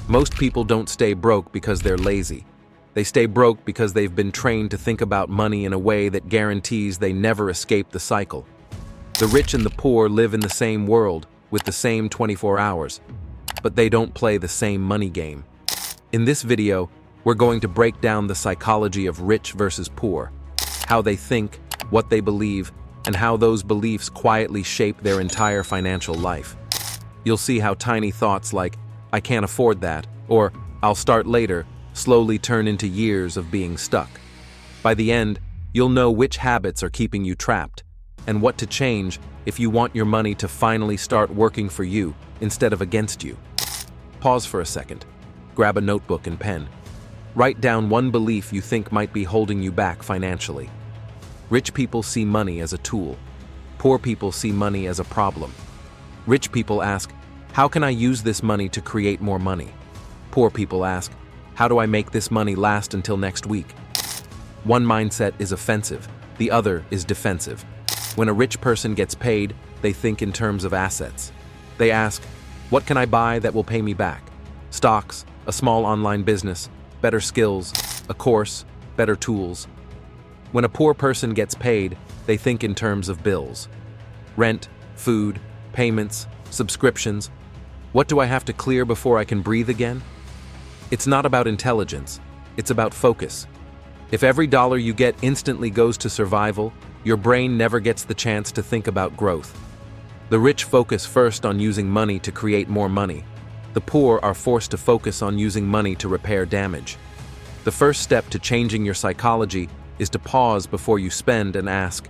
Most people don't stay broke because they're lazy. They stay broke because they've been trained to think about money in a way that guarantees they never escape the cycle. The rich and the poor live in the same world with the same 24 hours, but they don't play the same money game. In this video, we're going to break down the psychology of rich versus poor, how they think, what they believe, and how those beliefs quietly shape their entire financial life. You'll see how tiny thoughts like, "I can't afford that," or "I'll start later," slowly turn into years of being stuck. By the end, you'll know which habits are keeping you trapped, and what to change if you want your money to finally start working for you instead of against you. Pause for a second. Grab a notebook and pen. Write down one belief you think might be holding you back financially. Rich people see money as a tool. Poor people see money as a problem. Rich people ask, "How can I use this money to create more money?" Poor people ask, "How do I make this money last until next week?" One mindset is offensive, the other is defensive. When a rich person gets paid, they think in terms of assets. They ask, "What can I buy that will pay me back?" Stocks, a small online business, better skills, a course, better tools. When a poor person gets paid, they think in terms of bills. Rent, food, payments, subscriptions. What do I have to clear before I can breathe again? It's not about intelligence, it's about focus. If every dollar you get instantly goes to survival, your brain never gets the chance to think about growth. The rich focus first on using money to create more money. The poor are forced to focus on using money to repair damage. The first step to changing your psychology is to pause before you spend and ask,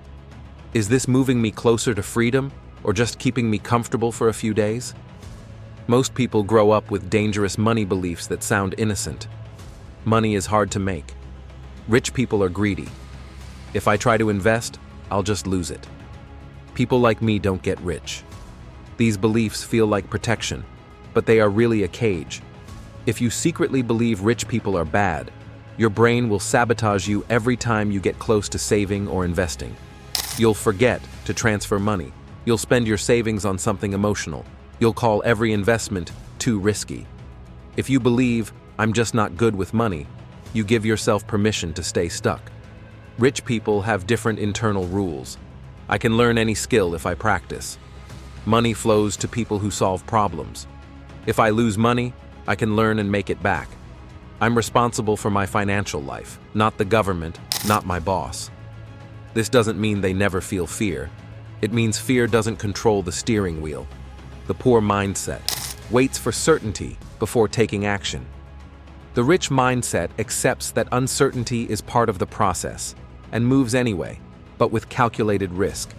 "Is this moving me closer to freedom or just keeping me comfortable for a few days?" Most people grow up with dangerous money beliefs that sound innocent. Money is hard to make. Rich people are greedy. If I try to invest, I'll just lose it. People like me don't get rich. These beliefs feel like protection, but they are really a cage. If you secretly believe rich people are bad, your brain will sabotage you every time you get close to saving or investing. You'll forget to transfer money. You'll spend your savings on something emotional. You'll call every investment too risky. If you believe, "I'm just not good with money," you give yourself permission to stay stuck. Rich people have different internal rules. I can learn any skill if I practice. Money flows to people who solve problems. If I lose money, I can learn and make it back. I'm responsible for my financial life, not the government, not my boss. This doesn't mean they never feel fear. It means fear doesn't control the steering wheel. The poor mindset waits for certainty before taking action. The rich mindset accepts that uncertainty is part of the process and moves anyway, but with calculated risk.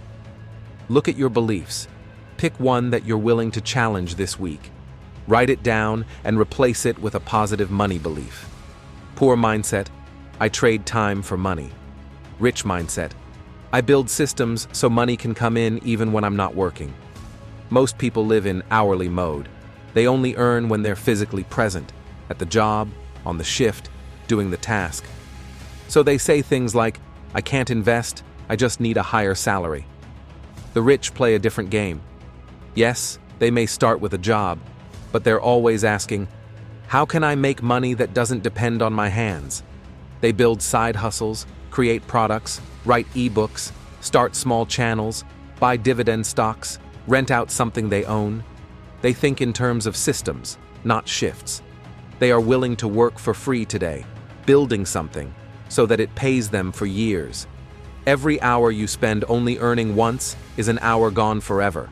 Look at your beliefs. Pick one that you're willing to challenge this week. Write it down and replace it with a positive money belief. Poor mindset, "I trade time for money." Rich mindset, "I build systems so money can come in even when I'm not working." Most people live in hourly mode. They only earn when they're physically present, at the job, on the shift, doing the task. So they say things like, "I can't invest, I just need a higher salary." The rich play a different game. Yes, they may start with a job, but they're always asking, "How can I make money that doesn't depend on my hands?" They build side hustles, create products, write ebooks, start small channels, buy dividend stocks, rent out something they own. They think in terms of systems, not shifts. They are willing to work for free today, building something, so that it pays them for years. Every hour you spend only earning once is an hour gone forever.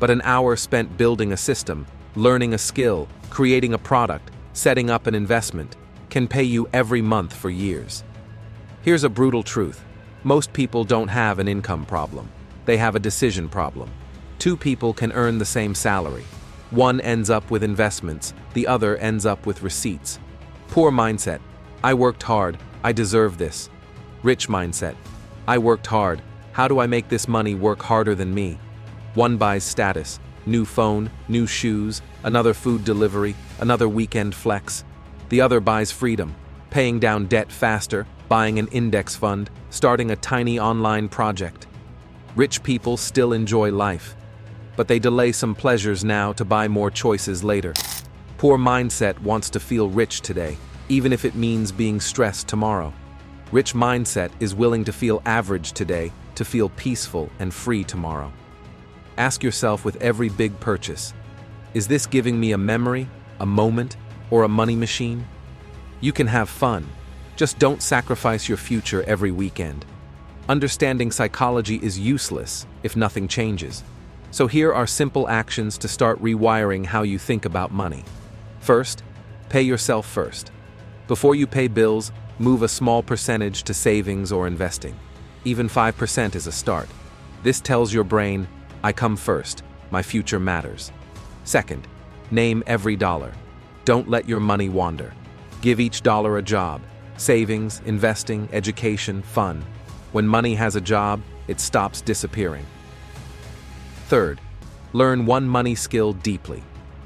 But an hour spent building a system, learning a skill, creating a product, setting up an investment, can pay you every month for years. Here's a brutal truth. Most people don't have an income problem. They have a decision problem. Two people can earn the same salary. One ends up with investments, the other ends up with receipts. Poor mindset, "I worked hard, I deserve this." Rich mindset, "I worked hard, how do I make this money work harder than me?" One buys status, new phone, new shoes, another food delivery, another weekend flex. The other buys freedom, paying down debt faster, buying an index fund, starting a tiny online project. Rich people still enjoy life, but they delay some pleasures now to buy more choices later. Poor mindset wants to feel rich today, even if it means being stressed tomorrow. Rich mindset is willing to feel average today to feel peaceful and free tomorrow. Ask yourself with every big purchase, is this giving me a memory, a moment, or a money machine? You can have fun, just don't sacrifice your future every weekend. Understanding psychology is useless if nothing changes. So here are simple actions to start rewiring how you think about money. First, pay yourself first. Before you pay bills, move a small percentage to savings or investing. Even 5% is a start. This tells your brain, I come first, my future matters. Second, name every dollar. Don't let your money wander. Give each dollar a job. Savings, investing, education, fun. When money has a job, it stops disappearing. Third, learn one money skill deeply.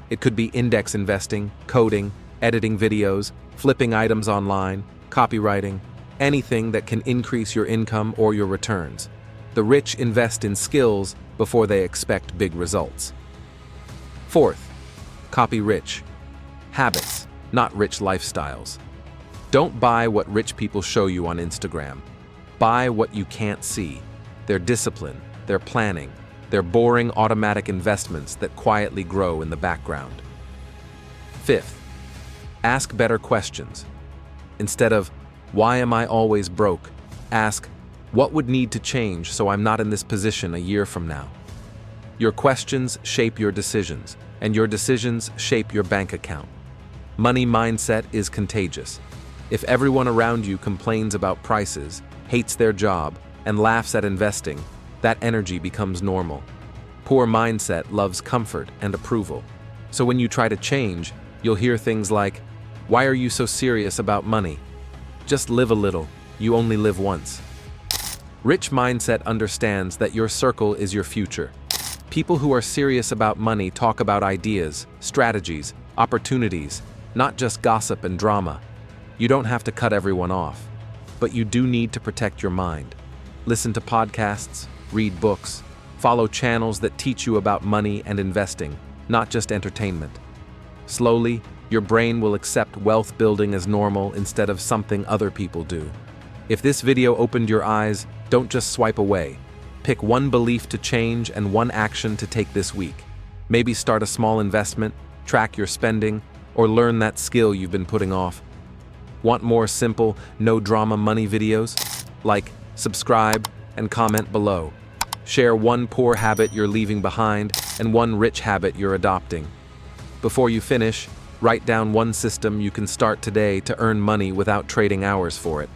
It could be index investing, coding, editing videos, flipping items online, copywriting, anything that can increase your income or your returns. The rich invest in skills before they expect big results. Fourth, copy rich. Habits, not rich lifestyles. Don't buy what rich people show you on Instagram. Buy what you can't see. Their discipline, their planning, their boring automatic investments that quietly grow in the background. Fifth, ask better questions. Instead of, why am I always broke? Ask, what would need to change so I'm not in this position a year from now? Your questions shape your decisions, and your decisions shape your bank account. Money mindset is contagious. If everyone around you complains about prices, hates their job, and laughs at investing, that energy becomes normal. Poor mindset loves comfort and approval. So when you try to change, you'll hear things like, why are you so serious about money? Just live a little, you only live once. Rich mindset understands that your circle is your future. People who are serious about money talk about ideas, strategies, opportunities, not just gossip and drama. You don't have to cut everyone off, but you do need to protect your mind. Listen to podcasts, read books, follow channels that teach you about money and investing, not just entertainment. Slowly, your brain will accept wealth building as normal instead of something other people do. If this video opened your eyes, don't just swipe away. Pick one belief to change and one action to take this week. Maybe start a small investment, track your spending, or learn that skill you've been putting off. Want more simple, no-drama money videos? Like, subscribe, and comment below. Share one poor habit you're leaving behind and one rich habit you're adopting. Before you finish, write down one system you can start today to earn money without trading hours for it.